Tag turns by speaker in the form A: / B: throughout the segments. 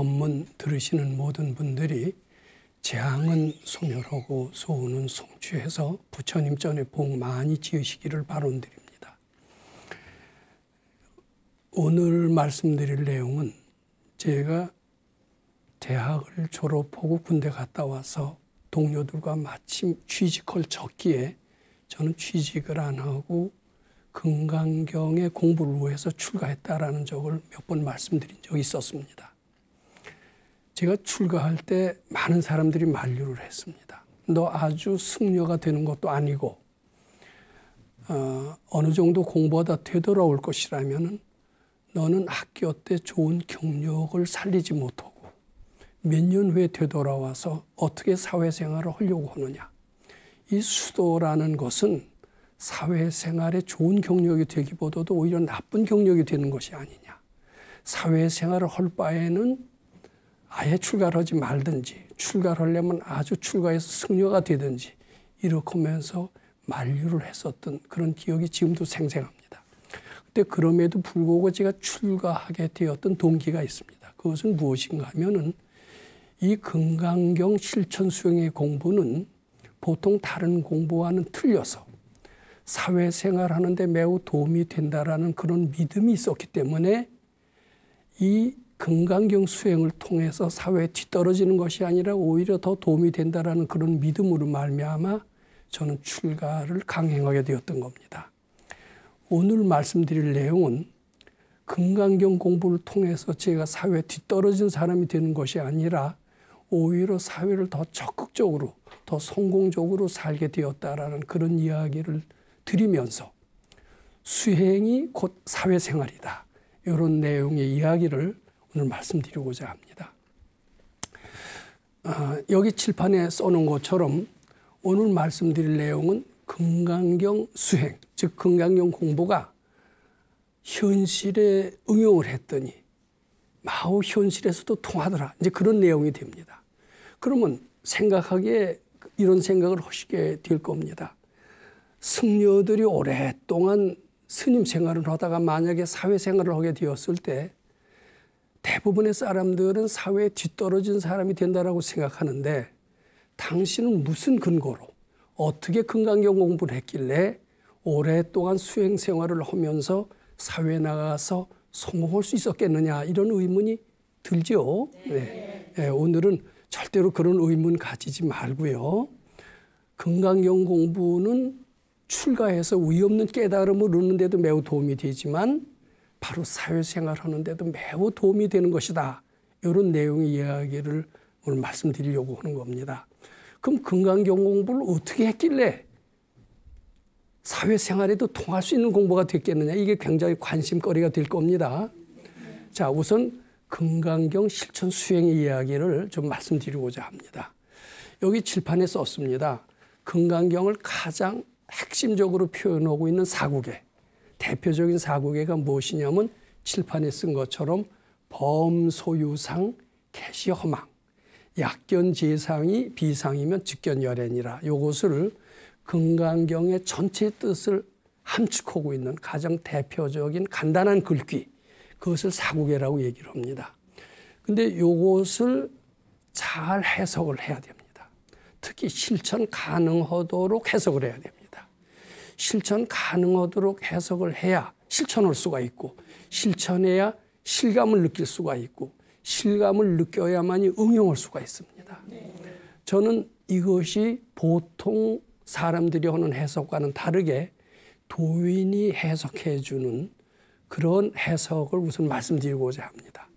A: 법문 들으시는 모든 분들이 재앙은 소멸하고 소원은 성취해서 부처님 전에 복 많이 지으시기를 바론드립니다. 오늘 말씀드릴 내용은 제가 대학을 졸업하고 군대 갔다 와서 동료들과 마침 취직할 적기에 저는 취직을 안 하고 금강경의 공부를 위해서 출가했다라는 적을 몇 번 말씀드린 적이 있었습니다. 제가 출가할 때 많은 사람들이 만류를 했습니다. 너 아주 승려가 되는 것도 아니고 어느 정도 공부하다 되돌아올 것이라면 너는 학교 때 좋은 경력을 살리지 못하고 몇 년 후에 되돌아와서 어떻게 사회생활을 하려고 하느냐. 이 수도라는 것은 사회생활에 좋은 경력이 되기보다도 오히려 나쁜 경력이 되는 것이 아니냐. 사회생활을 할 바에는 아예 출가를 하지 말든지 출가를 하려면 아주 출가해서 승려가 되든지 이렇게 하면서 만류를 했었던 그런 기억이 지금도 생생합니다. 그때 그럼에도 불구하고 제가 출가하게 되었던 동기가 있습니다. 그것은 무엇인가 하면은 이 금강경 실천 수행의 공부는 보통 다른 공부와는 틀려서 사회생활 하는데 매우 도움이 된다라는 그런 믿음이 있었기 때문에 이 금강경 수행을 통해서 사회에 뒤떨어지는 것이 아니라 오히려 더 도움이 된다라는 그런 믿음으로 말미암아 저는 출가를 강행하게 되었던 겁니다. 오늘 말씀드릴 내용은 금강경 공부를 통해서 제가 사회에 뒤떨어진 사람이 되는 것이 아니라 오히려 사회를 더 적극적으로 더 성공적으로 살게 되었다라는 그런 이야기를 드리면서 수행이 곧 사회생활이다. 이런 내용의 이야기를 오늘 말씀드리고자 합니다. 여기 칠판에 써놓은 것처럼 오늘 말씀드릴 내용은 금강경 수행, 즉 금강경 공부가 현실에 응용을 했더니 마오 현실에서도 통하더라. 이제 그런 내용이 됩니다. 그러면 생각하기에 이런 생각을 하시게 될 겁니다. 승려들이 오랫동안 스님 생활을 하다가 만약에 사회생활을 하게 되었을 때 대부분의 사람들은 사회에 뒤떨어진 사람이 된다라고 생각하는데 당신은 무슨 근거로 어떻게 금강경 공부를 했길래 오랫동안 수행 생활을 하면서 사회에 나가서 성공할 수 있었겠느냐 이런 의문이 들죠. 네. 오늘은 절대로 그런 의문 가지지 말고요. 금강경 공부는 출가해서 위없는 깨달음을 얻는데도 매우 도움이 되지만 바로 사회생활 하는데도 매우 도움이 되는 것이다. 이런 내용의 이야기를 오늘 말씀드리려고 하는 겁니다. 그럼 금강경 공부를 어떻게 했길래 사회생활에도 통할 수 있는 공부가 됐겠느냐. 이게 굉장히 관심거리가 될 겁니다. 자, 우선 금강경 실천 수행의 이야기를 좀 말씀드리고자 합니다. 여기 칠판에 썼습니다. 금강경을 가장 핵심적으로 표현하고 있는 사구계. 대표적인 사구계가 무엇이냐면 칠판에 쓴 것처럼 범소유상 개시허망. 약견재상이 비상이면 직견열애니라. 이것을 금강경의 전체 뜻을 함축하고 있는 가장 대표적인 간단한 글귀. 그것을 사구계라고 얘기를 합니다. 근데 이것을 잘 해석을 해야 됩니다. 특히 실천 가능하도록 해석을 해야 됩니다. 실천 가능하도록 해석을 해야 실천할 수가 있고 실천해야 실감을 느낄 수가 있고 실감을 느껴야만이 응용할 수가 있습니다. 저는 이것이 보통 사람들이 하는 해석과는 다르게 도인이 해석해 주는 그런 해석을 우선 말씀드리고자 합니다.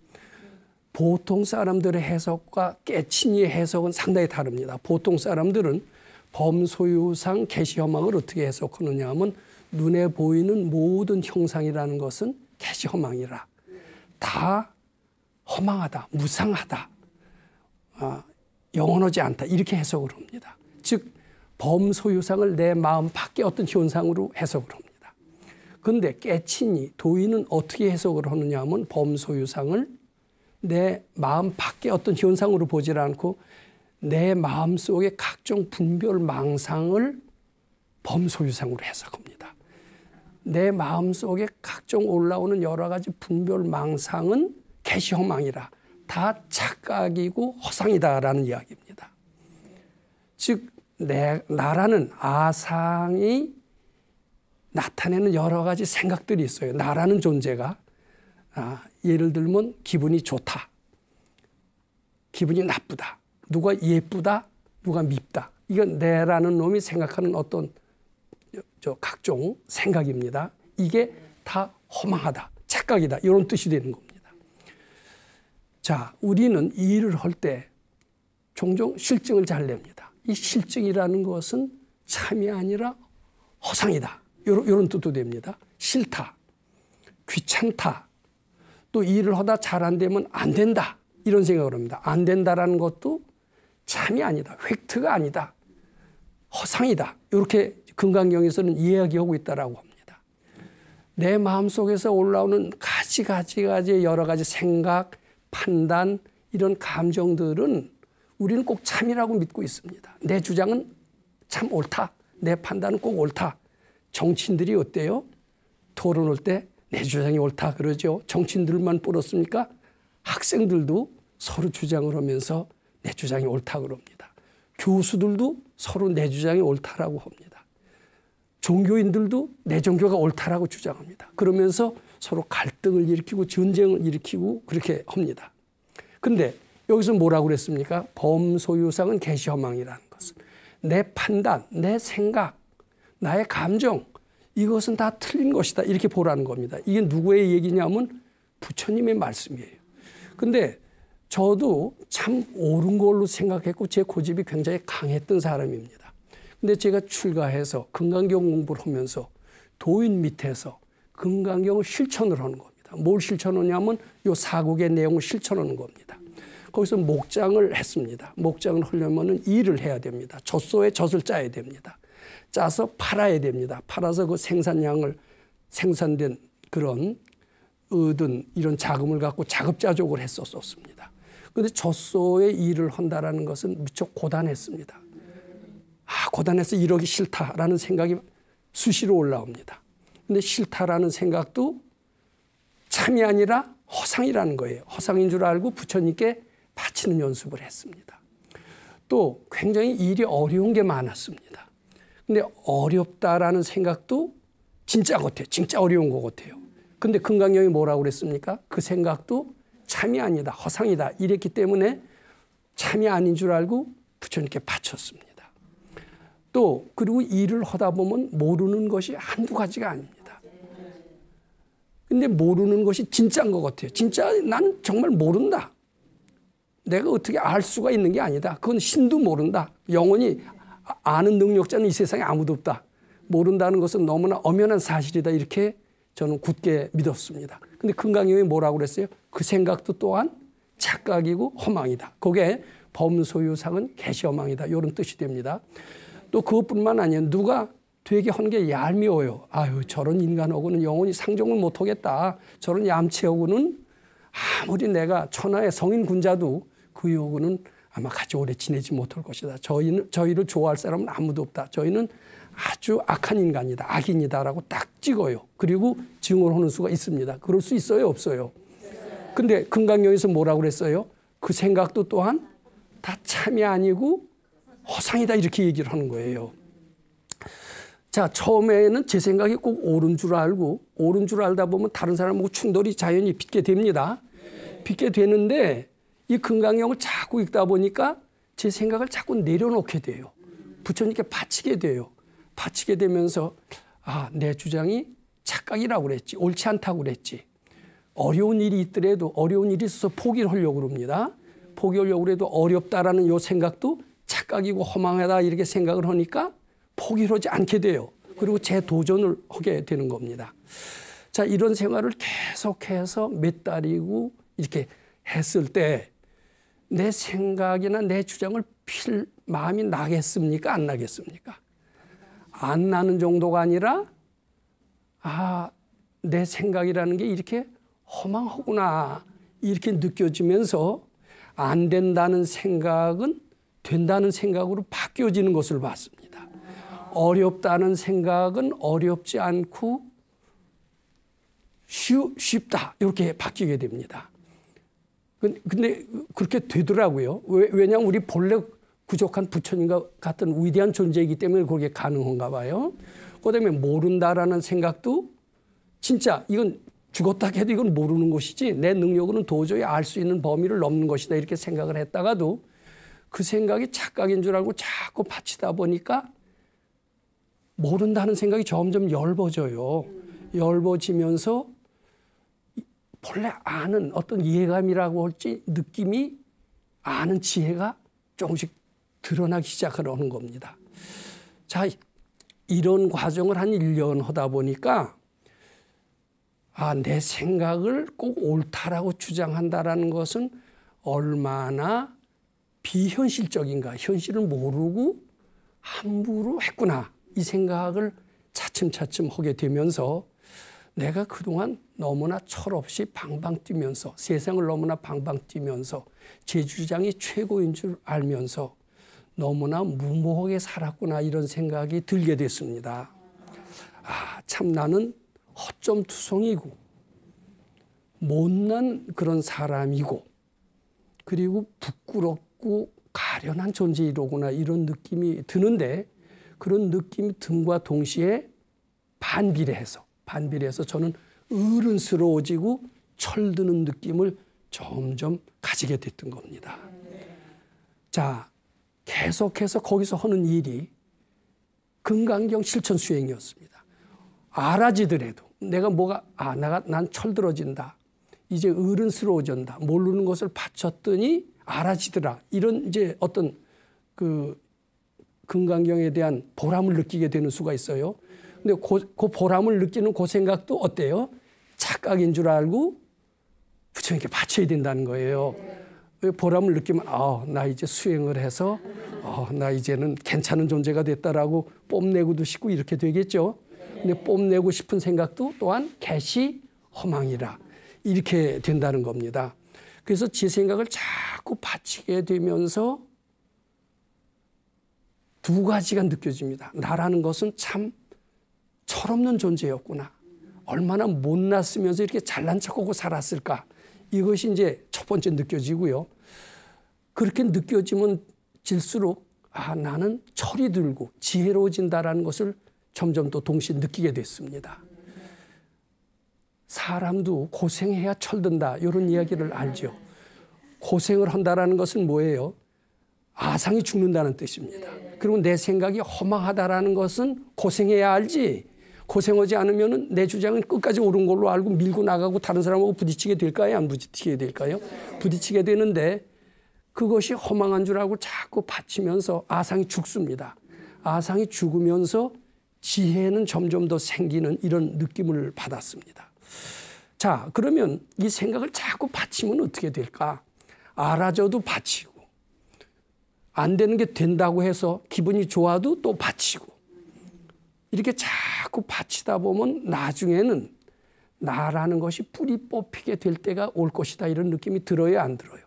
A: 보통 사람들의 해석과 깨친이의 해석은 상당히 다릅니다. 보통 사람들은 범소유상 개시허망을 어떻게 해석하느냐 하면 눈에 보이는 모든 형상이라는 것은 개시허망이라. 다 허망하다, 무상하다, 영원하지 않다 이렇게 해석을 합니다. 즉 범소유상을 내 마음 밖의 어떤 현상으로 해석을 합니다. 그런데 깨친이 도인은 어떻게 해석을 하느냐 하면 범소유상을 내 마음 밖의 어떤 현상으로 보질 않고 내 마음속의 각종 분별 망상을 범소유상으로 해석합니다. 내 마음속에 각종 올라오는 여러 가지 분별 망상은 개시허망이라 다 착각이고 허상이다라는 이야기입니다. 즉 나라는 아상이 나타내는 여러 가지 생각들이 있어요. 나라는 존재가 예를 들면 기분이 좋다, 기분이 나쁘다, 누가 예쁘다, 누가 밉다. 이건 내라는 놈이 생각하는 어떤 각종 생각입니다. 이게 다 허망하다, 착각이다, 이런 뜻이 되는 겁니다. 자, 우리는 이 일을 할 때 종종 실증을 잘 냅니다. 이 실증이라는 것은 참이 아니라 허상이다, 이런 뜻도 됩니다. 싫다, 귀찮다, 또 일을 하다 잘 안 되면 안 된다, 이런 생각을 합니다. 안 된다라는 것도 참이 아니다, 획트가 아니다, 허상이다, 이렇게 금강경에서는 이야기하고 있다라고 합니다. 내 마음속에서 올라오는 가지가지의 여러 가지 생각, 판단, 이런 감정들은 우리는 꼭 참이라고 믿고 있습니다. 내 주장은 참 옳다, 내 판단은 꼭 옳다. 정치인들이 어때요? 토론할 때 내 주장이 옳다 그러죠. 정치인들만 뿔었습니까? 학생들도 서로 주장을 하면서 내 주장이 옳다 그럽니다. 교수들도 서로 내 주장이 옳다라고 합니다. 종교인들도 내 종교가 옳다라고 주장합니다. 그러면서 서로 갈등을 일으키고 전쟁을 일으키고 그렇게 합니다. 그런데 여기서 뭐라고 그랬습니까? 범소유상은 계시허망이라는 것은 내 판단, 내 생각, 나의 감정, 이것은 다 틀린 것이다, 이렇게 보라는 겁니다. 이게 누구의 얘기냐면 부처님의 말씀이에요. 근데 저도 참 옳은 걸로 생각했고 제 고집이 굉장히 강했던 사람입니다. 근데 제가 출가해서 금강경 공부를 하면서 도인 밑에서 금강경을 실천을 하는 겁니다. 뭘 실천하냐면 이 사국의 내용을 실천하는 겁니다. 거기서 목장을 했습니다. 목장을 하려면 일을 해야 됩니다. 젖소에 젖을 짜야 됩니다. 짜서 팔아야 됩니다. 팔아서 그 생산된 그런 얻은 이런 자금을 갖고 자급자족을 했었습니다. 그런데 젖소에 일을 한다라는 것은 무척 고단했습니다. 고단해서 이러기 싫다라는 생각이 수시로 올라옵니다. 그런데 싫다라는 생각도 참이 아니라 허상이라는 거예요. 허상인 줄 알고 부처님께 바치는 연습을 했습니다. 또 굉장히 일이 어려운 게 많았습니다. 근데 어렵다라는 생각도 진짜 같아요. 진짜 어려운 것 같아요. 근데 금강경이 뭐라고 그랬습니까? 그 생각도 참이 아니다, 허상이다, 이랬기 때문에 참이 아닌 줄 알고 부처님께 바쳤습니다. 또 그리고 일을 하다 보면 모르는 것이 한두 가지가 아닙니다. 근데 모르는 것이 진짜인 것 같아요. 진짜 난 정말 모른다. 내가 어떻게 알 수가 있는 게 아니다. 그건 신도 모른다. 영원히 아는 능력자는 이 세상에 아무도 없다. 모른다는 것은 너무나 엄연한 사실이다. 이렇게 저는 굳게 믿었습니다. 근데 금강경이 뭐라고 그랬어요? 그 생각도 또한 착각이고 허망이다. 그게 범소유상은 계시허망이다. 이런 뜻이 됩니다. 또 그것뿐만 아니라 누가 되게 한 게 얄미워요. 아유, 저런 인간하고는 영원히 상종을 못하겠다. 저런 얌체하고는 아무리 내가 천하의 성인 군자도 그 여우는 아마 같이 오래 지내지 못할 것이다. 저희를 좋아할 사람은 아무도 없다. 저희는 아주 악한 인간이다, 악인이다라고 딱 찍어요. 그리고 증언하는 수가 있습니다. 그럴 수 있어요, 없어요? 근데 금강경에서 뭐라고 그랬어요? 그 생각도 또한 다 참이 아니고 허상이다, 이렇게 얘기를 하는 거예요. 자, 처음에는 제 생각이 꼭 옳은 줄 알고, 옳은 줄 알다 보면 다른 사람하고 충돌이 자연히 빚게 됩니다. 빚게 되는데 이 금강경을 자꾸 읽다 보니까 제 생각을 자꾸 내려놓게 돼요. 부처님께 바치게 돼요. 바치게 되면서 내 주장이 착각이라고 그랬지, 옳지 않다고 그랬지. 어려운 일이 있더라도, 어려운 일이 있어서 포기를 하려고 그럽니다. 포기하려고 해도 어렵다라는 이 생각도 착각이고 허망하다, 이렇게 생각을 하니까 포기를 하지 않게 돼요. 그리고 재도전을 하게 되는 겁니다. 자, 이런 생활을 계속해서 몇 달이고 이렇게 했을 때 내 생각이나 내 주장을 필 마음이 나겠습니까? 안 나겠습니까? 안 나는 정도가 아니라 내 생각이라는 게 이렇게 허망하구나, 이렇게 느껴지면서 안 된다는 생각은 된다는 생각으로 바뀌어지는 것을 봤습니다. 어렵다는 생각은 어렵지 않고 쉽다, 이렇게 바뀌게 됩니다. 근데 그렇게 되더라고요. 왜냐하면 우리 본래 부족한 부처님과 같은 위대한 존재이기 때문에 그게 가능한가 봐요. 그다음에 모른다라는 생각도 진짜 이건 죽었다 해도 이건 모르는 것이지 내 능력으로는 도저히 알 수 있는 범위를 넘는 것이다 이렇게 생각을 했다가도 그 생각이 착각인 줄 알고 자꾸 바치다 보니까 모른다는 생각이 점점 엷어져요. 엷어지면서 본래 아는 어떤 이해감이라고 할지 느낌이 아는 지혜가 조금씩 드러나기 시작하는 겁니다. 자, 이런 과정을 한 1년 하다 보니까 내 생각을 꼭 옳다라고 주장한다라는 것은 얼마나 비현실적인가, 현실을 모르고 함부로 했구나 이 생각을 차츰차츰 하게 되면서 내가 그동안 너무나 철없이 방방 뛰면서 세상을 너무나 방방 뛰면서 제 주장이 최고인 줄 알면서 너무나 무모하게 살았구나 이런 생각이 들게 됐습니다. 참 나는 허점투성이고 못난 그런 사람이고 그리고 부끄럽고 가련한 존재이로구나 이런 느낌이 드는데 그런 느낌이 듦과 동시에 반비례해서 저는 어른스러워지고 철드는 느낌을 점점 가지게 됐던 겁니다. 자, 계속해서 거기서 하는 일이 금강경 실천 수행이었습니다. 알아지더라도 내가 난 철들어진다. 이제 어른스러워진다. 모르는 것을 바쳤더니 알아지더라. 이런 이제 어떤 그 금강경에 대한 보람을 느끼게 되는 수가 있어요. 근데 그 보람을 느끼는 그 생각도 어때요? 착각인 줄 알고 부처님께 바쳐야 된다는 거예요. 보람을 느끼면 나 이제 수행을 해서 나 이제는 괜찮은 존재가 됐다라고 뽐내고도 싶고 이렇게 되겠죠. 근데 뽐내고 싶은 생각도 또한 개시 허망이라 이렇게 된다는 겁니다. 그래서 제 생각을 자꾸 바치게 되면서 두 가지가 느껴집니다. 나라는 것은 참 철없는 존재였구나. 얼마나 못났으면서 이렇게 잘난 척하고 살았을까. 이것이 이제 첫 번째 느껴지고요. 그렇게 느껴지면 질수록 나는 철이 들고 지혜로워진다라는 것을 점점 더 동시에 느끼게 됐습니다. 사람도 고생해야 철든다 이런 이야기를 알죠. 고생을 한다라는 것은 뭐예요? 아상이 죽는다는 뜻입니다. 그리고 내 생각이 허망하다라는 것은 고생해야 알지. 고생하지 않으면 내 주장은 끝까지 옳은 걸로 알고 밀고 나가고 다른 사람하고 부딪히게 될까요? 안 부딪히게 될까요? 부딪히게 되는데 그것이 허망한 줄 알고 자꾸 바치면서 아상이 죽습니다. 아상이 죽으면서 지혜는 점점 더 생기는 이런 느낌을 받았습니다. 자, 그러면 이 생각을 자꾸 바치면 어떻게 될까? 알아줘도 바치고 안 되는 게 된다고 해서 기분이 좋아도 또 바치고 이렇게 자꾸 바치다 보면 나중에는 나라는 것이 뿌리 뽑히게 될 때가 올 것이다 이런 느낌이 들어요, 안 들어요?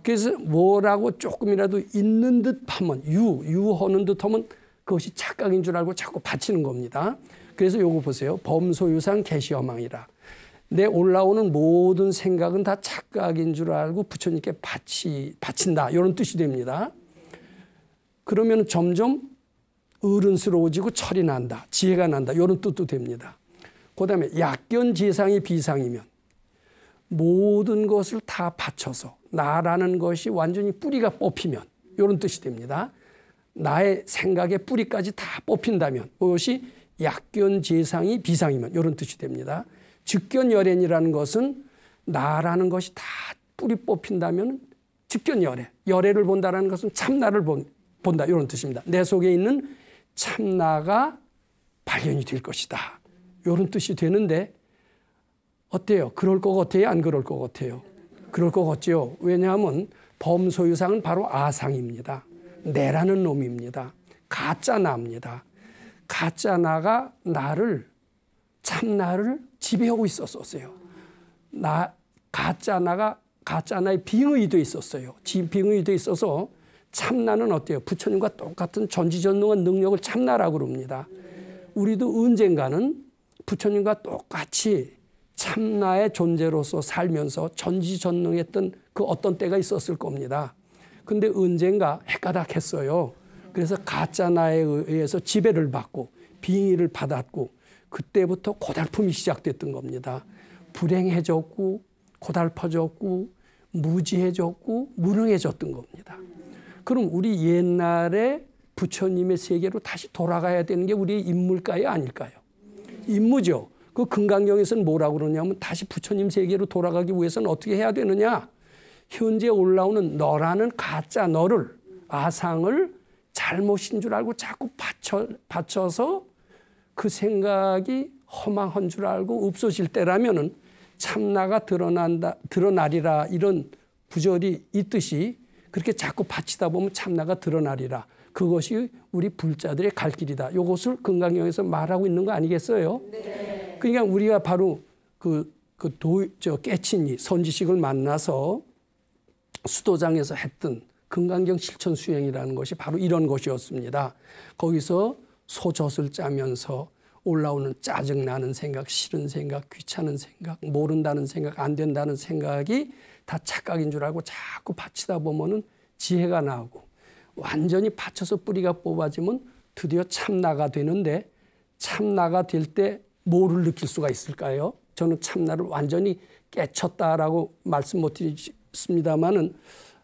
A: 그래서 뭐라고 조금이라도 있는 듯 하면 유하는 듯 하면 그것이 착각인 줄 알고 자꾸 바치는 겁니다. 그래서 요거 보세요. 범소유상 개시허망이라. 내 올라오는 모든 생각은 다 착각인 줄 알고 부처님께 바친다 이런 뜻이 됩니다. 그러면 점점 어른스러워지고 철이 난다. 지혜가 난다. 이런 뜻도 됩니다. 그다음에 약견재상이 비상이면 모든 것을 다 바쳐서 나라는 것이 완전히 뿌리가 뽑히면 이런 뜻이 됩니다. 나의 생각의 뿌리까지 다 뽑힌다면 그것이 약견재상이 비상이면 이런 뜻이 됩니다. 즉견열애이라는 것은 나라는 것이 다 뿌리 뽑힌다면 즉견열애. 열애를 본다는 것은 참나를 본다 이런 뜻입니다. 내 속에 있는 참나가 발견이 될 것이다. 이런 뜻이 되는데 어때요? 그럴 것 같아요? 안 그럴 것 같아요? 그럴 것 같죠. 왜냐하면 범소유상은 바로 아상입니다. 내라는 놈입니다. 가짜 나입니다. 가짜 나가 참나를 지배하고 있었어요. 가짜 나의 빙의도 있었어요. 빙의도 있어서 참나는 어때요? 부처님과 똑같은 전지전능한 능력을 참나라고 그럽니다. 우리도 언젠가는 부처님과 똑같이 참나의 존재로서 살면서 전지전능했던 그 어떤 때가 있었을 겁니다. 근데 언젠가 헷가닥했어요. 그래서 가짜 나에 의해서 지배를 받고 빙의를 받았고 그때부터 고달픔이 시작됐던 겁니다. 불행해졌고 고달퍼졌고 무지해졌고 무능해졌던 겁니다. 그럼 우리 옛날에 부처님의 세계로 다시 돌아가야 되는 게 우리의 임무일까요? 아닐까요? 임무죠. 그 금강경에서는 뭐라고 그러냐면 다시 부처님 세계로 돌아가기 위해서는 어떻게 해야 되느냐? 현재 올라오는 너라는 가짜 너를, 아상을 잘못인 줄 알고 자꾸 받쳐서 그 생각이 허망한 줄 알고 없어질 때라면은 참나가 드러나리라 이런 구절이 있듯이 그렇게 자꾸 바치다 보면 참나가 드러나리라. 그것이 우리 불자들의 갈 길이다. 이것을 금강경에서 말하고 있는 거 아니겠어요? 네. 그러니까 우리가 바로 깨친이 선지식을 만나서 수도장에서 했던 금강경 실천 수행이라는 것이 바로 이런 것이었습니다. 거기서 소젖을 짜면서 올라오는 짜증나는 생각, 싫은 생각, 귀찮은 생각, 모른다는 생각, 안 된다는 생각이 다 착각인 줄 알고 자꾸 바치다 보면은 지혜가 나오고 완전히 받쳐서 뿌리가 뽑아지면 드디어 참나가 되는데 참나가 될 때 뭐를 느낄 수가 있을까요? 저는 참나를 완전히 깨쳤다라고 말씀 못 드리겠습니다만은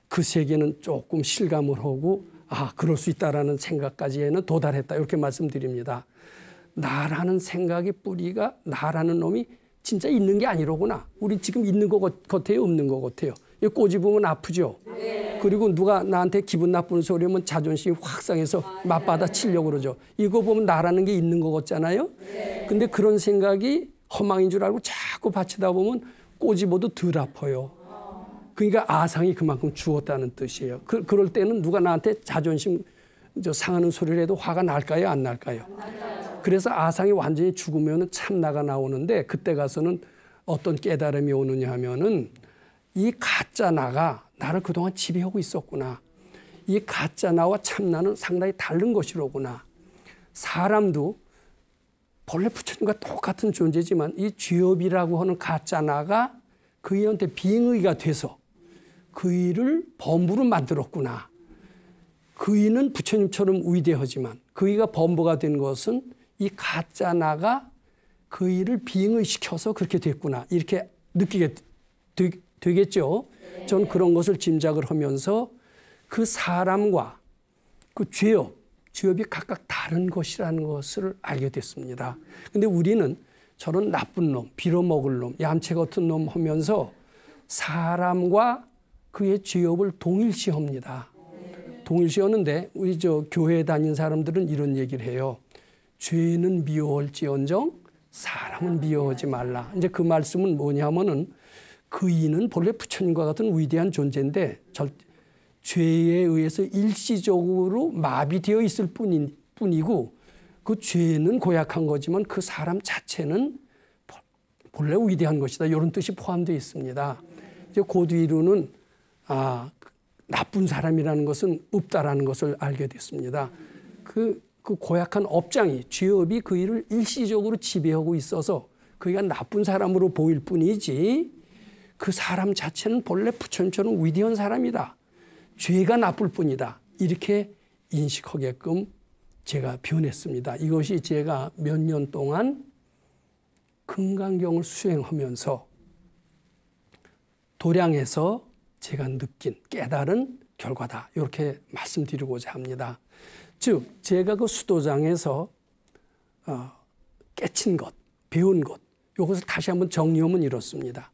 A: 그 세계는 조금 실감을 하고 아 그럴 수 있다라는 생각까지에는 도달했다 이렇게 말씀드립니다. 나라는 생각의 뿌리가 나라는 놈이 진짜 있는 게 아니로구나. 우리 지금 있는 것 같아요? 없는 것 같아요? 꼬집으면 아프죠? 네. 그리고 누가 나한테 기분 나쁜 소리 하면 자존심이 확 상해서 맞받아 치려고 그러죠. 이거 보면 나라는 게 있는 것 같잖아요? 네. 근데 그런 생각이 허망인 줄 알고 자꾸 바치다 보면 꼬집어도 덜 아파요. 그러니까 아상이 그만큼 죽었다는 뜻이에요. 그럴 때는 누가 나한테 자존심 상하는 소리를 해도 화가 날까요? 안 날까요? 그래서 아상이 완전히 죽으면 참나가 나오는데 그때 가서는 어떤 깨달음이 오느냐 하면은 이 가짜 나가 나를 그동안 지배하고 있었구나. 이 가짜 나와 참나는 상당히 다른 것이로구나. 사람도 본래 부처님과 똑같은 존재지만 이 죄업이라고 하는 가짜 나가 그이한테 빙의가 돼서 그이를 범부로 만들었구나. 그이는 부처님처럼 위대하지만 그이가 범부가 된 것은 이 가짜 나가 그이를 빙의시켜서 그렇게 됐구나. 이렇게 느끼게 되겠죠. 저는 그런 것을 짐작을 하면서 그 사람과 그 죄업이 각각 다른 것이라는 것을 알게 됐습니다. 근데 우리는 저런 나쁜 놈, 빌어먹을 놈, 얌체 같은 놈 하면서 사람과 그의 죄업을 동일시합니다. 동일시하는데 우리 교회에 다니는 사람들은 이런 얘기를 해요. 죄는 미워할지언정 사람은 미워하지 말라. 이제 그 말씀은 뭐냐면은 그이는 본래 부처님과 같은 위대한 존재인데 죄에 의해서 일시적으로 마비되어 있을 뿐이고 그 죄는 고약한 거지만 그 사람 자체는 본래 위대한 것이다. 이런 뜻이 포함되어 있습니다. 이제 그 뒤로는 나쁜 사람이라는 것은 없다라는 것을 알게 됐습니다. 그 고약한 업장이 죄업이 그 일을 일시적으로 지배하고 있어서 그가 나쁜 사람으로 보일 뿐이지 그 사람 자체는 본래 부처님처럼 위대한 사람이다. 죄가 나쁠 뿐이다. 이렇게 인식하게끔 제가 변했습니다. 이것이 제가 몇 년 동안 금강경을 수행하면서 도량에서 제가 느낀 깨달은 결과다. 이렇게 말씀드리고자 합니다. 즉 제가 그 수도장에서 깨친 것, 배운 것 이것을 다시 한번 정리하면 이렇습니다.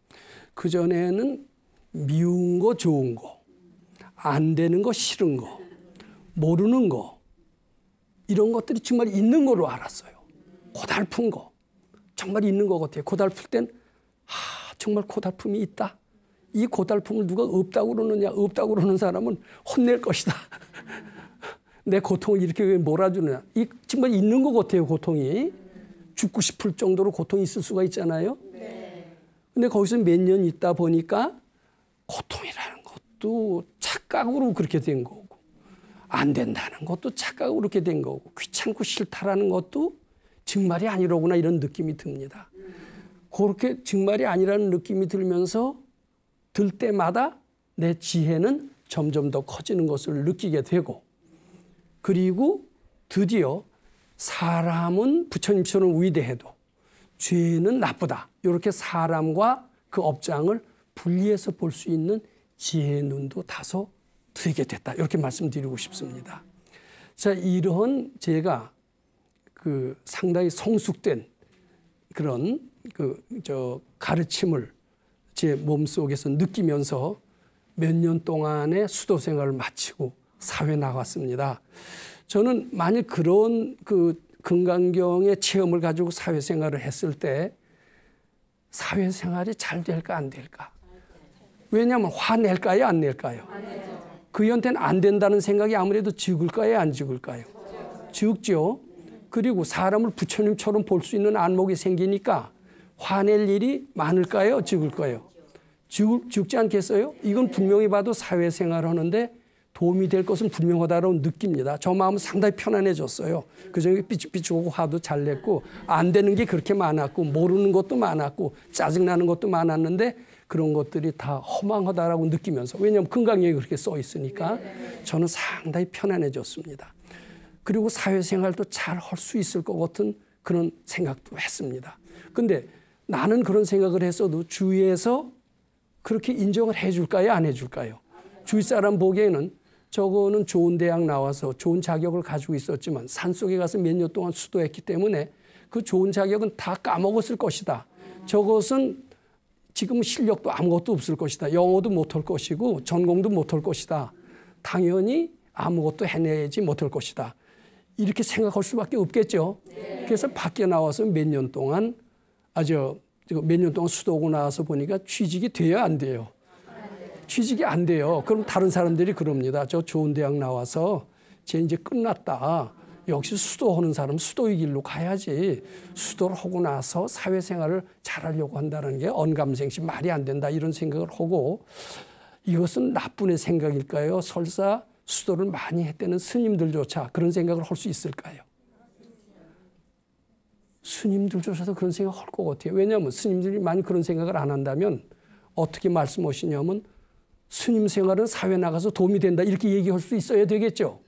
A: 그전에는 미운 거 좋은 거, 안 되는 거 싫은 거, 모르는 거 이런 것들이 정말 있는 거로 알았어요. 고달픈 거 정말 있는 것 같아요. 고달플 땐 정말 고달픔이 있다. 이 고달픔을 누가 없다고 그러느냐. 없다고 그러는 사람은 혼낼 것이다. 내 고통을 이렇게 왜 몰아주느냐. 이 정말 있는 것 같아요. 고통이. 죽고 싶을 정도로 고통이 있을 수가 있잖아요. 근데 거기서 몇 년 있다 보니까 고통이라는 것도 착각으로 그렇게 된 거고 안 된다는 것도 착각으로 그렇게 된 거고 귀찮고 싫다라는 것도 정말이 아니로구나 이런 느낌이 듭니다. 그렇게 정말이 아니라는 느낌이 들면서 들 때마다 내 지혜는 점점 더 커지는 것을 느끼게 되고, 그리고 드디어 사람은 부처님처럼 위대해도 죄는 나쁘다. 이렇게 사람과 그 업장을 분리해서 볼 수 있는 지혜의 눈도 다소 들게 됐다. 이렇게 말씀드리고 싶습니다. 자, 이런 제가 상당히 성숙된 그런 가르침을 제 몸속에서 느끼면서 몇 년 동안의 수도 생활을 마치고 사회 나갔습니다. 저는 만일 그런 금강경의 체험을 가지고 사회생활을 했을 때 사회생활이 잘 될까 안 될까? 왜냐하면 화낼까요 안 낼까요? 그한테는 안 된다는 생각이 아무래도 적을까요 안 적을까요? 적죠. 그리고 사람을 부처님처럼 볼 수 있는 안목이 생기니까 화낼 일이 많을까요 적을까요? 적지 않겠어요? 이건 분명히 봐도 사회생활을 하는데 도움이 될 것은 분명하다고 느낍니다. 저 마음은 상당히 편안해졌어요. 그중에 삐죽삐죽하고 화도 잘 냈고 안 되는 게 그렇게 많았고 모르는 것도 많았고 짜증나는 것도 많았는데 그런 것들이 다 허망하다라고 느끼면서, 왜냐하면 금강경에 그렇게 써 있으니까 저는 상당히 편안해졌습니다. 그리고 사회생활도 잘 할 수 있을 것 같은 그런 생각도 했습니다. 근데 나는 그런 생각을 했어도 주위에서 그렇게 인정을 해줄까요 안 해줄까요? 주위 사람 보기에는 저거는 좋은 대학 나와서 좋은 자격을 가지고 있었지만 산속에 가서 몇 년 동안 수도했기 때문에 그 좋은 자격은 다 까먹었을 것이다. 저것은 지금 실력도 아무것도 없을 것이다. 영어도 못할 것이고 전공도 못할 것이다. 당연히 아무것도 해내지 못할 것이다. 이렇게 생각할 수밖에 없겠죠. 그래서 밖에 나와서 몇 년 동안 수도하고 나와서 보니까 취직이 돼요 안 돼요? 취직이 안 돼요. 그럼 다른 사람들이 그럽니다. 저 좋은 대학 나와서 쟤 이제 끝났다. 역시 수도하는 사람은 수도의 길로 가야지. 수도를 하고 나서 사회생활을 잘하려고 한다는 게 언감생심 말이 안 된다. 이런 생각을 하고, 이것은 나쁜 생각일까요? 설사 수도를 많이 했다는 스님들조차 그런 생각을 할 수 있을까요? 스님들조차도 그런 생각을 할 것 같아요. 왜냐하면 스님들이 많이 그런 생각을 안 한다면 어떻게 말씀하시냐면 스님 생활은 사회 나가서 도움이 된다 이렇게 얘기할 수 있어야 되겠죠.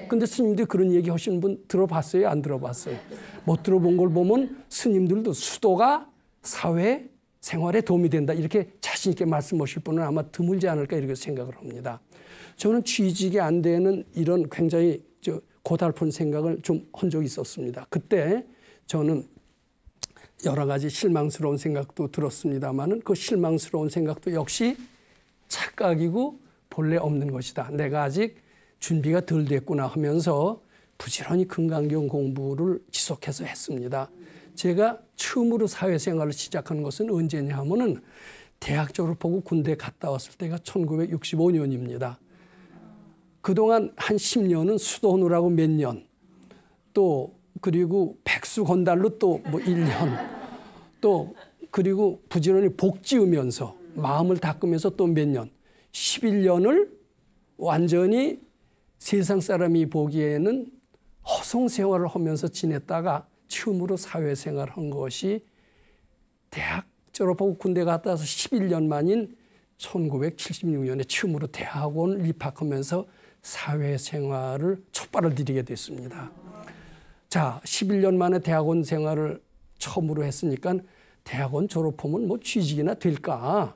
A: 근데 스님들이 그런 얘기 하시는 분 들어봤어요? 안 들어봤어요? 못 들어본 걸 보면 스님들도 수도가 사회 생활에 도움이 된다 이렇게 자신 있게 말씀하실 분은 아마 드물지 않을까 이렇게 생각을 합니다. 저는 취직이 안 되는 이런 굉장히 고달픈 생각을 좀 한 적이 있었습니다. 그때 저는 여러 가지 실망스러운 생각도 들었습니다만은 그 실망스러운 생각도 역시 착각이고 본래 없는 것이다. 내가 아직 준비가 덜 됐구나 하면서 부지런히 금강경 공부를 지속해서 했습니다. 제가 처음으로 사회생활을 시작한 것은 언제냐 하면은 대학 졸업하고 군대 갔다 왔을 때가 1965년입니다. 그동안 한 10년은 수도하느라고 몇 년, 또 그리고 백수 건달로 또 뭐 1년, 또 그리고 부지런히 복 지으면서 마음을 닦으면서 또 몇 년, 11년을 완전히 세상 사람이 보기에는 허송 생활을 하면서 지냈다가 처음으로 사회생활을 한 것이 대학 졸업하고 군대 갔다 와서 11년 만인 1976년에 처음으로 대학원 입학하면서 사회생활을 촉발을 들이게 됐습니다. 자, 11년 만에 대학원 생활을 처음으로 했으니까 대학원 졸업하면 뭐 취직이나 될까?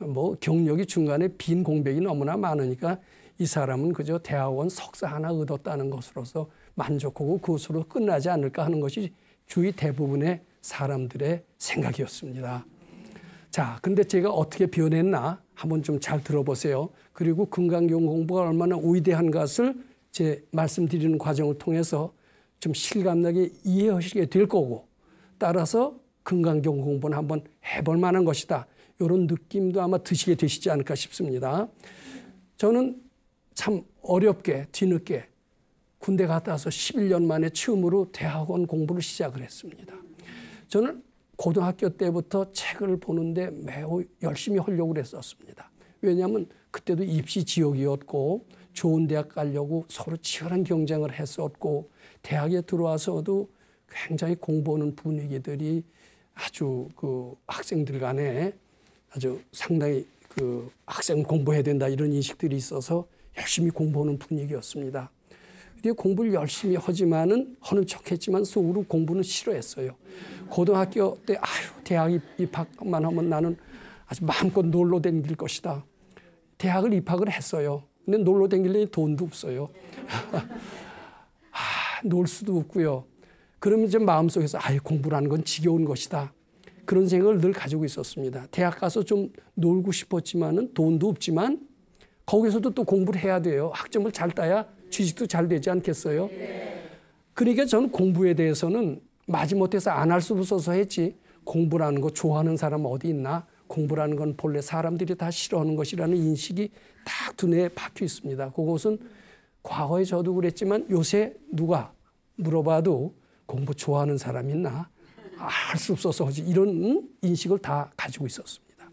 A: 뭐 경력이 중간에 빈 공백이 너무나 많으니까 이 사람은 그저 대학원 석사 하나 얻었다는 것으로서 만족하고 그것으로 끝나지 않을까 하는 것이 주위 대부분의 사람들의 생각이었습니다. 자, 근데 제가 어떻게 변했나 한번 좀 잘 들어보세요. 그리고 금강경 공부가 얼마나 위대한 것을 제 말씀드리는 과정을 통해서 좀 실감나게 이해하시게 될 거고, 따라서 금강경 공부는 한번 해볼 만한 것이다. 이런 느낌도 아마 드시게 되시지 않을까 싶습니다. 저는 참 어렵게 뒤늦게 군대 갔다 와서 11년 만에 처음으로 대학원 공부를 시작을 했습니다. 저는 고등학교 때부터 책을 보는데 매우 열심히 하려고 했었습니다. 왜냐하면 그때도 입시 지옥이었고 좋은 대학 가려고 서로 치열한 경쟁을 했었고 대학에 들어와서도 굉장히 공부하는 분위기들이 아주 그 학생들 간에 아주 상당히 그 학생은 공부해야 된다 이런 인식들이 있어서 열심히 공부하는 분위기였습니다. 공부를 열심히 하지만은 하는 척했지만 속으로 공부는 싫어했어요. 고등학교 때 대학 입학만 하면 나는 아주 마음껏 놀러 다닐 것이다. 대학을 입학을 했어요. 근데 놀러 다니려니 돈도 없어요. 놀 수도 없고요. 그러면 이제 마음속에서 공부라는 건 지겨운 것이다. 그런 생각을 늘 가지고 있었습니다. 대학 가서 좀 놀고 싶었지만은 돈도 없지만 거기서도 또 공부를 해야 돼요. 학점을 잘 따야 취직도 잘 되지 않겠어요? 그러니까 저는 공부에 대해서는 마지못해서 안 할 수 없어서 했지, 공부라는 거 좋아하는 사람 어디 있나? 공부라는 건 본래 사람들이 다 싫어하는 것이라는 인식이 딱 두뇌에 박혀 있습니다. 그것은 과거에 저도 그랬지만 요새 누가 물어봐도 공부 좋아하는 사람 있나? 할 수 없어서 하지, 이런 인식을 다 가지고 있었습니다.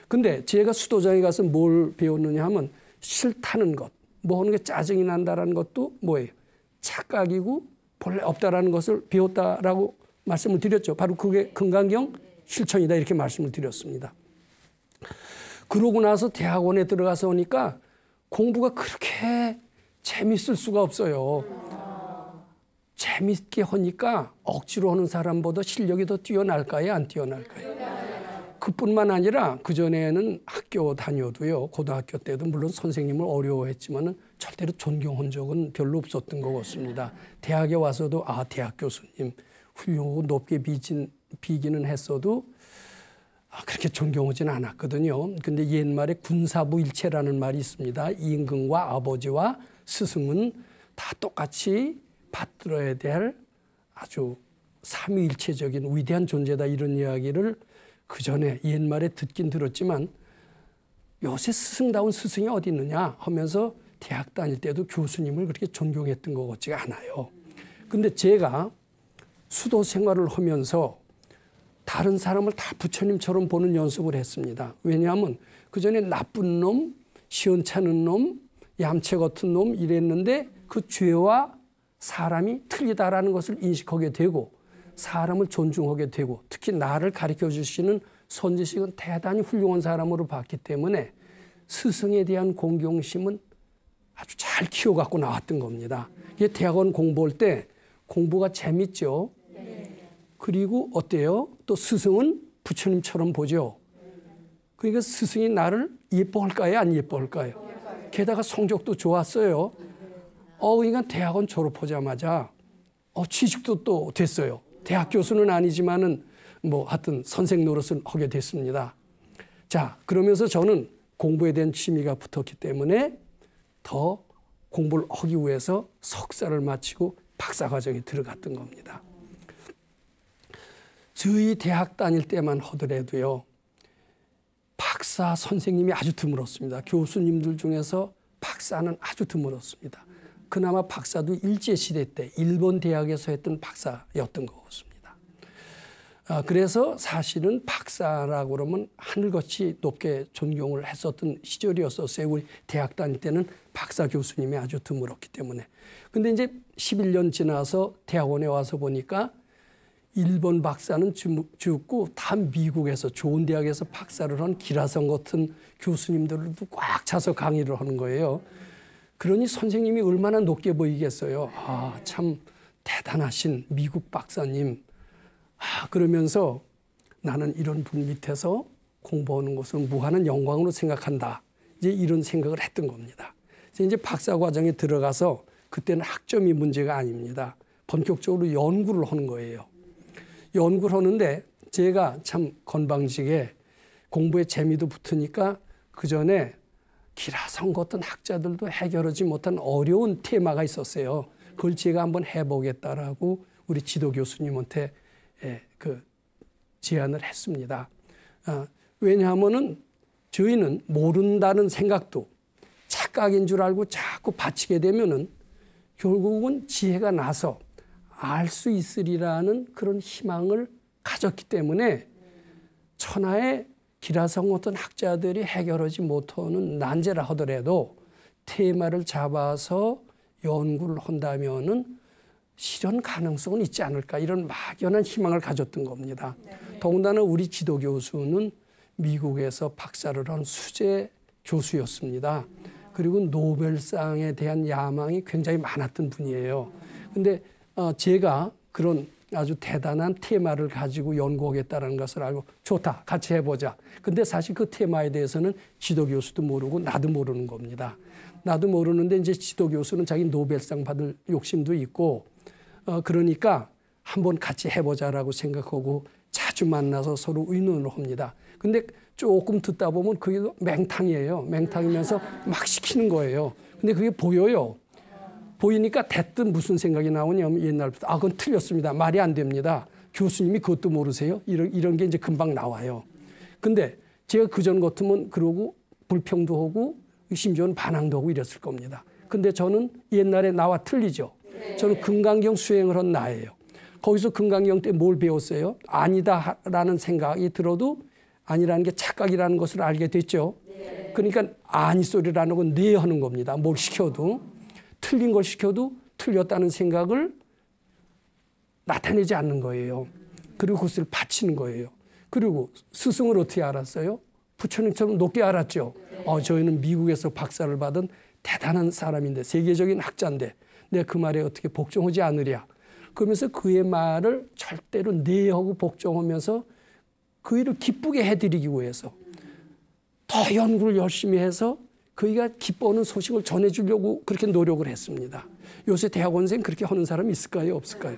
A: 근데 제가 수도장에 가서 뭘 배웠느냐 하면 싫다는 것, 뭐 하는 게 짜증이 난다라는 것도 뭐예요? 착각이고 본래 없다라는 것을 배웠다라고 말씀을 드렸죠. 바로 그게 금강경 실천이다 이렇게 말씀을 드렸습니다. 그러고 나서 대학원에 들어가서 오니까 공부가 그렇게 재밌을 수가 없어요. 재밌게 하니까 억지로 하는 사람보다 실력이 더 뛰어날까요? 안 뛰어날까요? 그뿐만 아니라 그전에는 학교 다녀도요, 고등학교 때도 물론 선생님을 어려워했지만은 절대로 존경한 적은 별로 없었던 것 같습니다. 대학에 와서도 대학 교수님 훌륭하고 높게 비기는 했어도 그렇게 존경하지는 않았거든요. 근데 옛말에 군사부 일체라는 말이 있습니다. 임금과 아버지와 스승은 다 똑같이 받들어야 될 아주 삼위일체적인 위대한 존재다, 이런 이야기를 그 전에 옛말에 듣긴 들었지만 요새 스승다운 스승이 어디 있느냐 하면서 대학 다닐 때도 교수님을 그렇게 존경했던 것 같지가 않아요. 근데 제가 수도 생활을 하면서 다른 사람을 다 부처님처럼 보는 연습을 했습니다. 왜냐하면 그 전에 나쁜 놈, 시원찮은 놈, 얌체 같은 놈 이랬는데 그 죄와 사람이 틀리다라는 것을 인식하게 되고 사람을 존중하게 되고, 특히 나를 가르쳐 주시는 선지식은 대단히 훌륭한 사람으로 봤기 때문에 스승에 대한 공경심은 아주 잘 키워갖고 나왔던 겁니다. 이게 대학원 공부할 때 공부가 재밌죠. 그리고 어때요? 또 스승은 부처님처럼 보죠. 그러니까 스승이 나를 예뻐할까요? 안 예뻐할까요? 게다가 성적도 좋았어요. 그러니까 대학원 졸업하자마자 취직도 또 됐어요. 대학 교수는 아니지만은 뭐 하여튼 선생 노릇을 하게 됐습니다. 자, 그러면서 저는 공부에 대한 취미가 붙었기 때문에 더 공부를 하기 위해서 석사를 마치고 박사 과정에 들어갔던 겁니다. 저희 대학 다닐 때만 하더라도요, 박사 선생님이 아주 드물었습니다. 교수님들 중에서 박사는 아주 드물었습니다. 그나마 박사도 일제시대 때 일본 대학에서 했던 박사였던 것 같습니다. 그래서 사실은 박사라고 그러면 하늘같이 높게 존경을 했었던 시절이었었어요. 우리 대학 다닐 때는 박사 교수님이 아주 드물었기 때문에. 근데 이제 11년 지나서 대학원에 와서 보니까 일본 박사는 죽고 다 미국에서 좋은 대학에서 박사를 한 기라성 같은 교수님들도 꽉 차서 강의를 하는 거예요. 그러니 선생님이 얼마나 높게 보이겠어요. 참 대단하신 미국 박사님. 그러면서 나는 이런 분 밑에서 공부하는 것을 무한한 영광으로 생각한다. 이제 이런 생각을 했던 겁니다. 이제 박사 과정에 들어가서 그때는 학점이 문제가 아닙니다. 본격적으로 연구를 하는 거예요. 연구를 하는데 제가 참 건방지게 공부에 재미도 붙으니까 그 전에 기라성 같은 학자들도 해결하지 못한 어려운 테마가 있었어요. 그걸 제가 한번 해보겠다라고 우리 지도 교수님한테 제안을 했습니다. 왜냐하면은 저희는 모른다는 생각도 착각인 줄 알고 자꾸 바치게 되면은 결국은 지혜가 나서 알 수 있으리라는 그런 희망을 가졌기 때문에 천하의 기라성 같은 학자들이 해결하지 못하는 난제라 하더라도 테마를 잡아서 연구를 한다면은 실현 가능성은 있지 않을까, 이런 막연한 희망을 가졌던 겁니다. 더군다나 우리 지도 교수는 미국에서 박사를 한 수재 교수였습니다. 그리고 노벨상에 대한 야망이 굉장히 많았던 분이에요. 근데 제가 그런 아주 대단한 테마를 가지고 연구하겠다는 것을 알고 좋다, 같이 해보자. 근데 사실 그 테마에 대해서는 지도 교수도 모르고 나도 모르는 겁니다. 나도 모르는데 이제 지도 교수는 자기 노벨상 받을 욕심도 있고 그러니까 한번 같이 해보자라고 생각하고 자주 만나서 서로 의논을 합니다. 근데 조금 듣다 보면 그게 맹탕이에요. 맹탕이면서 막 시키는 거예요. 근데 그게 보여요. 보이니까 대뜸 무슨 생각이 나오냐면 옛날부터 그건 틀렸습니다. 말이 안 됩니다. 교수님이 그것도 모르세요? 이런 게 이제 금방 나와요. 근데 제가 그전 같으면 그러고 불평도 하고 심지어는 반항도 하고 이랬을 겁니다. 근데 저는 옛날에 나와 틀리죠. 저는 금강경 수행을 한 나예요. 거기서 금강경 때 뭘 배웠어요? 아니다라는 생각이 들어도 아니라는 게 착각이라는 것을 알게 됐죠. 그러니까 아니 소리를 안 하고 네 하는 겁니다. 뭘 시켜도. 틀린 걸 시켜도 틀렸다는 생각을 나타내지 않는 거예요. 그리고 그것을 바치는 거예요. 그리고 스승을 어떻게 알았어요? 부처님처럼 높게 알았죠. 저희는 미국에서 박사를 받은 대단한 사람인데 세계적인 학자인데 내가 그 말에 어떻게 복종하지 않으랴. 그러면서 그의 말을 절대로 네 하고 복종하면서 그 일을 기쁘게 해드리기 위해서 더 연구를 열심히 해서 그이가 기뻐하는 소식을 전해주려고 그렇게 노력을 했습니다. 요새 대학원생 그렇게 하는 사람이 있을까요? 없을까요?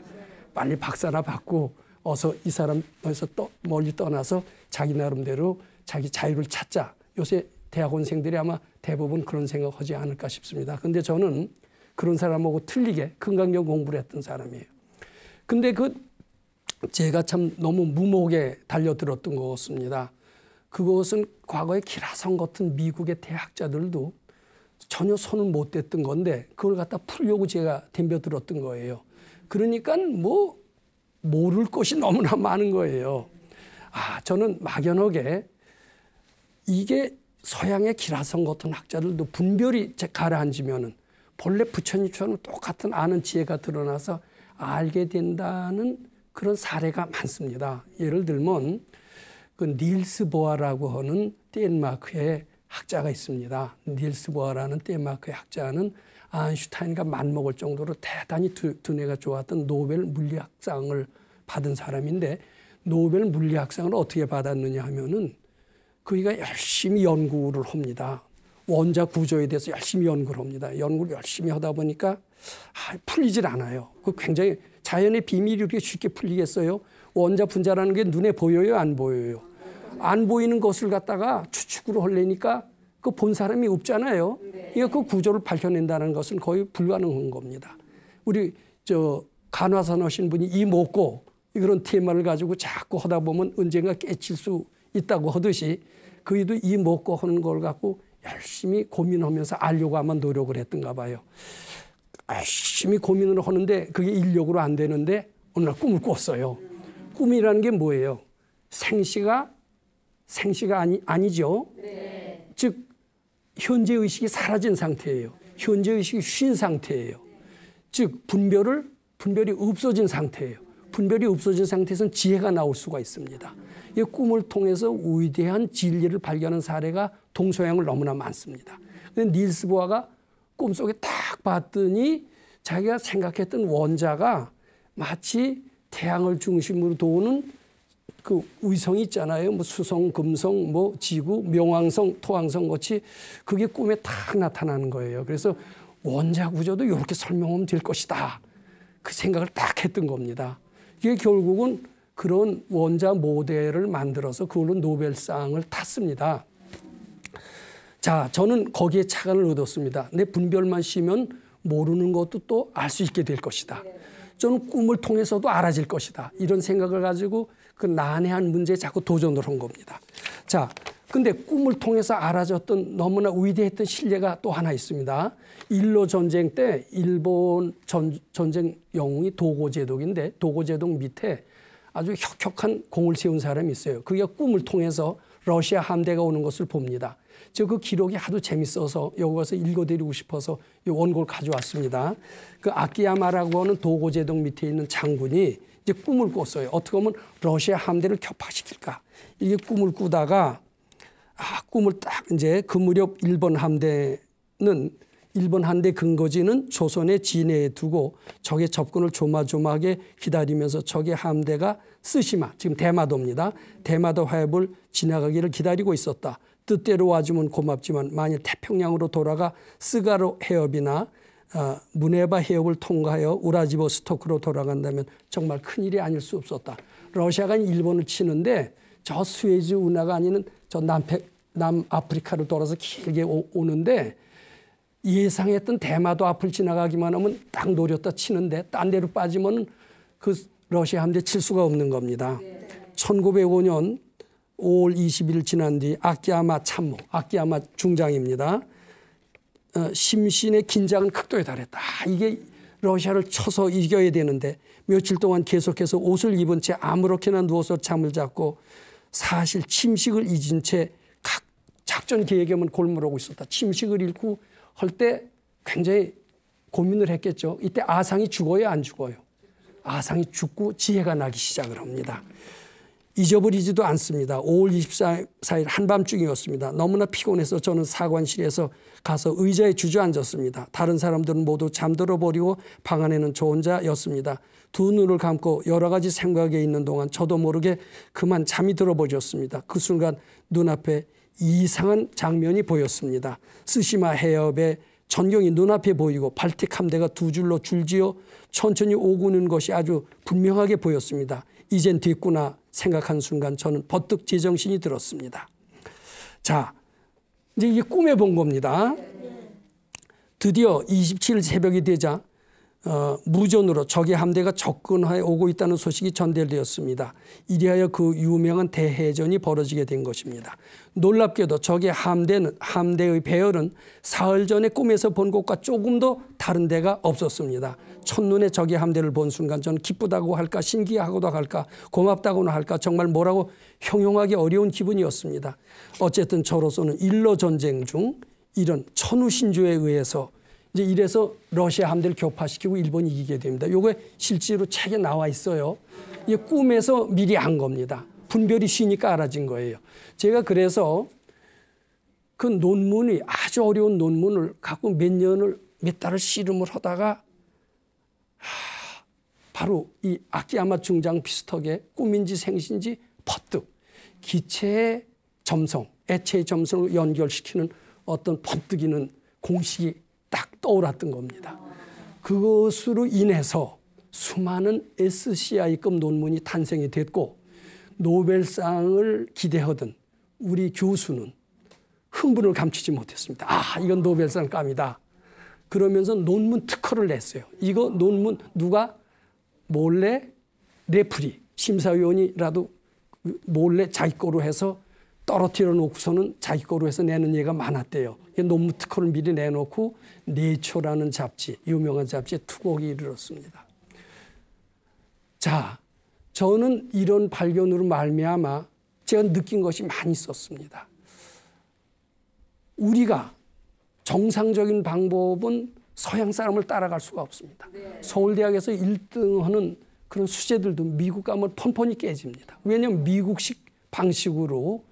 A: 빨리 박사나 받고 어서 이 사람에서 멀리 떠나서 자기 나름대로 자기 자유를 찾자. 요새 대학원생들이 아마 대부분 그런 생각하지 않을까 싶습니다. 근데 저는 그런 사람하고 틀리게 금강경 공부를 했던 사람이에요. 근데 제가 참 너무 무모하게 달려들었던 것 같습니다. 그것은 과거에 기라성 같은 미국의 대학자들도 전혀 손을 못 댔던 건데 그걸 갖다 풀려고 제가 덤벼들었던 거예요. 그러니까 모를 것이 너무나 많은 거예요. 저는 막연하게 이게 서양의 기라성 같은 학자들도 분별이 가라앉으면은 본래 부처님처럼 똑같은 아는 지혜가 드러나서 알게 된다는 그런 사례가 많습니다. 예를 들면 그 닐스 보아라고 하는 덴마크의 학자가 있습니다. 닐스 보아라는 덴마크의 학자는 아인슈타인과 맞먹을 정도로 대단히 두뇌가 좋았던 노벨 물리학상을 받은 사람인데 노벨 물리학상을 어떻게 받았느냐 하면은 그가 열심히 연구를 합니다. 원자 구조에 대해서 열심히 연구를 합니다. 연구를 열심히 하다 보니까 풀리질 않아요. 그 굉장히 자연의 비밀이 이렇게 쉽게 풀리겠어요? 원자 분자라는 게 눈에 보여요? 안 보여요? 안 보이는 것을 갖다가 추측으로 하려니까 그 본 사람이 없잖아요. 그러니까 그 구조를 밝혀낸다는 것은 거의 불가능한 겁니다. 우리 간화선 하신 분이 이목고 그런 테마를 가지고 자꾸 하다 보면 언젠가 깨칠 수 있다고 하듯이 그이도 이목고 하는 걸 갖고 열심히 고민하면서 알려고 아마 노력을 했던가 봐요. 열심히 고민을 하는데 그게 인력으로 안 되는데 어느 날 꿈을 꿨어요. 꿈이라는 게 뭐예요? 생시가 아니죠. 네. 즉 현재 의식이 사라진 상태예요. 현재 의식이 쉰 상태예요. 즉 분별이 없어진 상태예요. 분별이 없어진 상태에서는 지혜가 나올 수가 있습니다. 이 꿈을 통해서 위대한 진리를 발견한 사례가 동서양을 너무나 많습니다. 근데 닐스 보아가 꿈속에 딱 봤더니 자기가 생각했던 원자가 마치 태양을 중심으로 도는 그 위성이 있잖아요. 수성, 금성, 지구, 명왕성, 토왕성 같이 그게 꿈에 딱 나타나는 거예요. 그래서 원자 구조도 이렇게 설명하면 될 것이다. 그 생각을 딱 했던 겁니다. 이게 결국은 그런 원자 모델을 만들어서 그걸로 노벨상을 탔습니다. 자, 저는 거기에 착안을 얻었습니다. 내 분별만 쉬면 모르는 것도 또 알 수 있게 될 것이다. 저는 꿈을 통해서도 알아질 것이다. 이런 생각을 가지고 그 난해한 문제에 자꾸 도전을 한 겁니다. 자, 근데 꿈을 통해서 알아졌던 너무나 위대했던 신뢰가 또 하나 있습니다. 일로 전쟁 때 일본 전쟁 영웅이 도고제독인데 도고제독 밑에 아주 혁혁한 공을 세운 사람이 있어요. 그게 꿈을 통해서 러시아 함대가 오는 것을 봅니다. 저 그 기록이 하도 재밌어서 여기 가서 읽어드리고 싶어서 이 원고를 가져왔습니다. 그 아키야마라고 하는 도고제독 밑에 있는 장군이 이제 꿈을 꿨어요. 어떻게 하면 러시아 함대를 격파시킬까. 이게 꿈을 꾸다가 꿈을 딱 이제 그 무렵 일본 함대 근거지는 조선의 진해에 두고 적의 접근을 조마조마하게 기다리면서 적의 함대가 쓰시마, 지금 대마도입니다. 대마도 해협을 지나가기를 기다리고 있었다. 뜻대로 와주면 고맙지만 만일 태평양으로 돌아가 스가로 해협이나 무네바 해협을 통과하여 우라지보스토크로 돌아간다면 정말 큰일이 아닐 수 없었다. 러시아가 일본을 치는데 저 수에즈 운하가 아니는 저 남아프리카를 돌아서 길게 오는데 예상했던 대마도 앞을 지나가기만 하면 딱 노렸다 치는데 딴 데로 빠지면 그 러시아 함대 칠 수가 없는 겁니다. 1905년 5월 20일 지난 뒤 아키야마 참모, 아키야마 중장입니다. 심신의 긴장은 극도에 달했다. 이게 러시아를 쳐서 이겨야 되는데 며칠 동안 계속해서 옷을 입은 채 아무렇게나 누워서 잠을 잤고 사실 침식을 잊은 채 각 작전 계획에만 골몰하고 있었다. 침식을 잃고 할 때 굉장히 고민을 했겠죠. 이때 아상이 죽어요, 안 죽어요? 아상이 죽고 지혜가 나기 시작을 합니다. 잊어버리지도 않습니다. 5월 24일 한밤중이었습니다. 너무나 피곤해서 저는 사관실에서 가서 의자에 주저앉았습니다. 다른 사람들은 모두 잠들어 버리고 방 안에는 저 혼자였습니다. 두 눈을 감고 여러 가지 생각에 있는 동안 저도 모르게 그만 잠이 들어버렸습니다. 그 순간 눈앞에 이상한 장면이 보였습니다. 스시마 해협의 전경이 눈앞에 보이고 발틱 함대가 두 줄로 줄지어 천천히 오고 있는 것이 아주 분명하게 보였습니다. 이젠 됐구나 생각한 순간 저는 버뜩 제정신이 들었습니다. 자, 이제 이게 꿈에 본 겁니다. 드디어 27일 새벽이 되자 무전으로 적의 함대가 접근하여 오고 있다는 소식이 전달되었습니다. 이리하여 그 유명한 대해전이 벌어지게 된 것입니다. 놀랍게도 적의 함대의 배열은 사흘 전에 꿈에서 본 것과 조금 더 다른 데가 없었습니다. 첫눈에 적의 함대를 본 순간 저는 기쁘다고 할까 신기하고도 할까 고맙다고나 할까 정말 뭐라고 형용하기 어려운 기분이었습니다. 어쨌든 저로서는 일로 전쟁 중 이런 천우신조에 의해서 이제 이래서 러시아 함대를 격파시키고 일본이 이기게 됩니다. 이거 실제로 책에 나와 있어요. 이게 꿈에서 미리 한 겁니다. 분별이 쉬니까 알아진 거예요. 제가 그래서 그 논문이 아주 어려운 논문을 갖고 몇 달을 씨름을 하다가 바로 이 아키야마 중장 비슷하게 꿈인지 생신지 퍼뜩 기체의 점성, 액체의 점성을 연결시키는 어떤 퍼뜩이는 공식이 딱 떠올랐던 겁니다. 그것으로 인해서 수많은 SCI급 논문이 탄생이 됐고 노벨상을 기대하던 우리 교수는 흥분을 감추지 못했습니다. 이건 노벨상 감이다. 그러면서 논문 특허를 냈어요. 이거 논문 누가 몰래 레프리 심사위원이라도 몰래 자기 거로 해서 떨어뜨려 놓고서는 자기 거로 해서 내는 예가 많았대요. 논문 특허를 미리 내놓고 네처라는 잡지, 유명한 잡지에 투고기 이르렀습니다. 자, 저는 이런 발견으로 말미암아 제가 느낀 것이 많이 있었습니다. 우리가 정상적인 방법은 서양 사람을 따라갈 수가 없습니다. 서울대학에서 1등하는 그런 수재들도 미국 가면 펀펀히 깨집니다. 왜냐하면 미국식 방식으로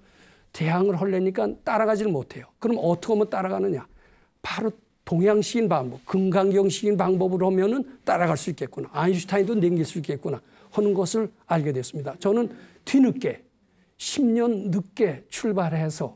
A: 대항을 하려니까 따라가지를 못해요. 그럼 어떻게 하면 따라가느냐? 바로 동양식인 방법, 금강경식인 방법으로 하면은 따라갈 수 있겠구나. 아인슈타인도 넘길 수 있겠구나 하는 것을 알게 됐습니다. 저는 뒤늦게 10년 늦게 출발해서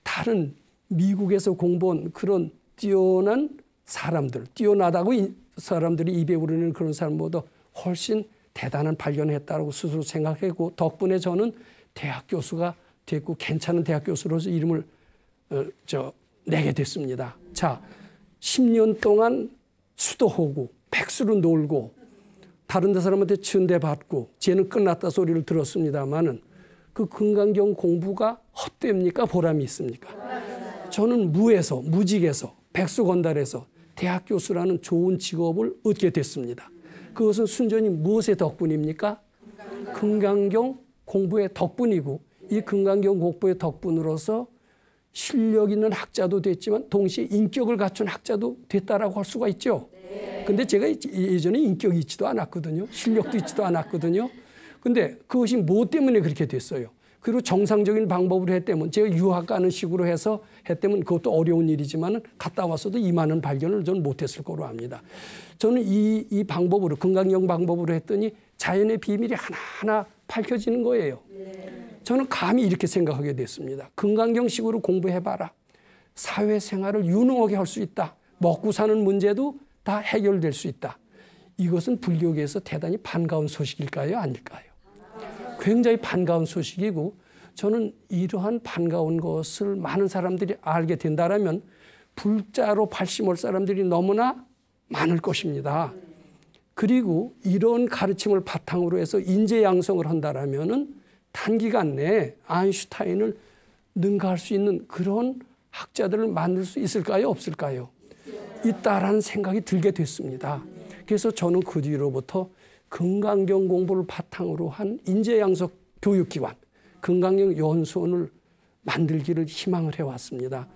A: 다른 미국에서 공부한 그런 뛰어난 사람들, 뛰어나다고 사람들이 입에 오르는 그런 사람보다 훨씬 대단한 발견을 했다고 스스로 생각했고 덕분에 저는 대학 교수가 됐고 괜찮은 대학 교수로서 이름을 내게 됐습니다. 자, 10년 동안 수도하고 백수로 놀고 다른 데 사람한테 천대받고 쟤는 끝났다 소리를 들었습니다마는 그 금강경 공부가 헛됩니까? 보람이 있습니까? 저는 무직에서 백수 건달에서 대학 교수라는 좋은 직업을 얻게 됐습니다. 그것은 순전히 무엇의 덕분입니까? 금강경 공부의 덕분이고 이 금강경 공부의 덕분으로서 실력 있는 학자도 됐지만 동시에 인격을 갖춘 학자도 됐다라고 할 수가 있죠. 근데 제가 예전에 인격이 있지도 않았거든요. 실력도 있지도 않았거든요. 근데 그것이 뭐 때문에 그렇게 됐어요? 그리고 정상적인 방법으로 했다면 제가 유학 가는 식으로 해서 했다면 그것도 어려운 일이지만 갔다 와서도 이 많은 발견을 저는 못했을 거로 합니다. 저는 이 방법으로 건강경 방법으로 했더니 자연의 비밀이 하나하나 밝혀지는 거예요. 저는 감히 이렇게 생각하게 됐습니다. 건강경식으로 공부해봐라. 사회생활을 유능하게 할 수 있다. 먹고 사는 문제도 다 해결될 수 있다. 이것은 불교계에서 대단히 반가운 소식일까요? 아닐까요? 굉장히 반가운 소식이고 저는 이러한 반가운 것을 많은 사람들이 알게 된다면 불자로 발심할 사람들이 너무나 많을 것입니다. 그리고 이런 가르침을 바탕으로 해서 인재 양성을 한다면 단기간 내에 아인슈타인을 능가할 수 있는 그런 학자들을 만들 수 있을까요? 없을까요? 있다라는 생각이 들게 됐습니다. 그래서 저는 그 뒤로부터 건강경 공부를 바탕으로 한 인재 양성 교육기관, 건강경 연수원을 만들기를 희망을 해왔습니다.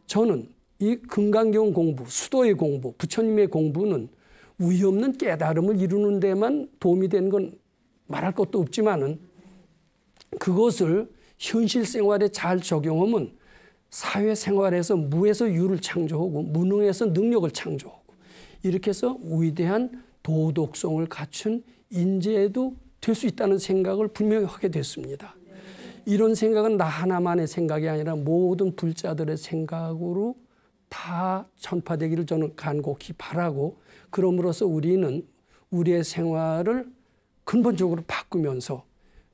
A: 저는 이 건강경 공부, 수도의 공부, 부처님의 공부는 우위 없는 깨달음을 이루는 데만 도움이 되는 건 말할 것도 없지만은 그것을 현실 생활에 잘 적용하면 사회생활에서 무에서 유를 창조하고 무능에서 능력을 창조하고 이렇게 해서 위대한 도덕성을 갖춘 인재도 될 수 있다는 생각을 분명히 하게 됐습니다. 이런 생각은 나 하나만의 생각이 아니라 모든 불자들의 생각으로 다 전파되기를 저는 간곡히 바라고 그럼으로써 우리는 우리의 생활을 근본적으로 바꾸면서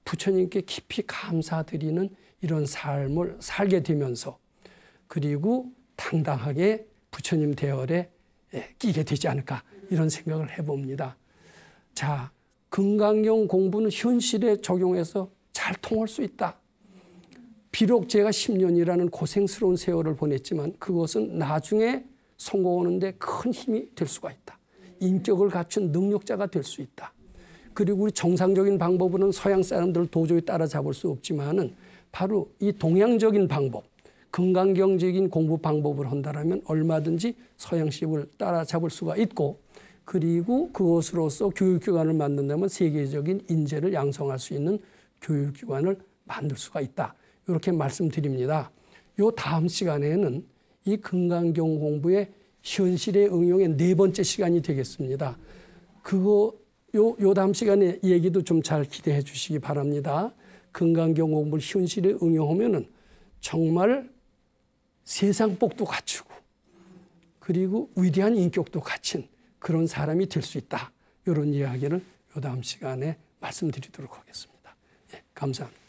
A: 부처님께 깊이 감사드리는 이런 삶을 살게 되면서 그리고 당당하게 부처님 대열에 끼게 되지 않을까 이런 생각을 해봅니다. 자, 건강경 공부는 현실에 적용해서 잘 통할 수 있다. 비록 제가 10년이라는 고생스러운 세월을 보냈지만 그것은 나중에 성공하는데 큰 힘이 될 수가 있다. 인격을 갖춘 능력자가 될 수 있다. 그리고 우리 정상적인 방법으로는 서양 사람들을 도저히 따라잡을 수 없지만은 바로 이 동양적인 방법, 건강경적인 공부 방법을 한다면 얼마든지 서양식을 따라잡을 수가 있고 그리고 그것으로서 교육기관을 만든다면 세계적인 인재를 양성할 수 있는 교육기관을 만들 수가 있다. 이렇게 말씀드립니다. 요 다음 시간에는 이 건강경 공부의 현실의 응용의 4번째 시간이 되겠습니다. 요 다음 시간에 얘기도 좀 잘 기대해 주시기 바랍니다. 건강경 공부를 현실에 응용하면은 정말 세상 복도 갖추고 그리고 위대한 인격도 갖춘 그런 사람이 될 수 있다. 이런 이야기를 요 다음 시간에 말씀드리도록 하겠습니다. 예, 감사합니다.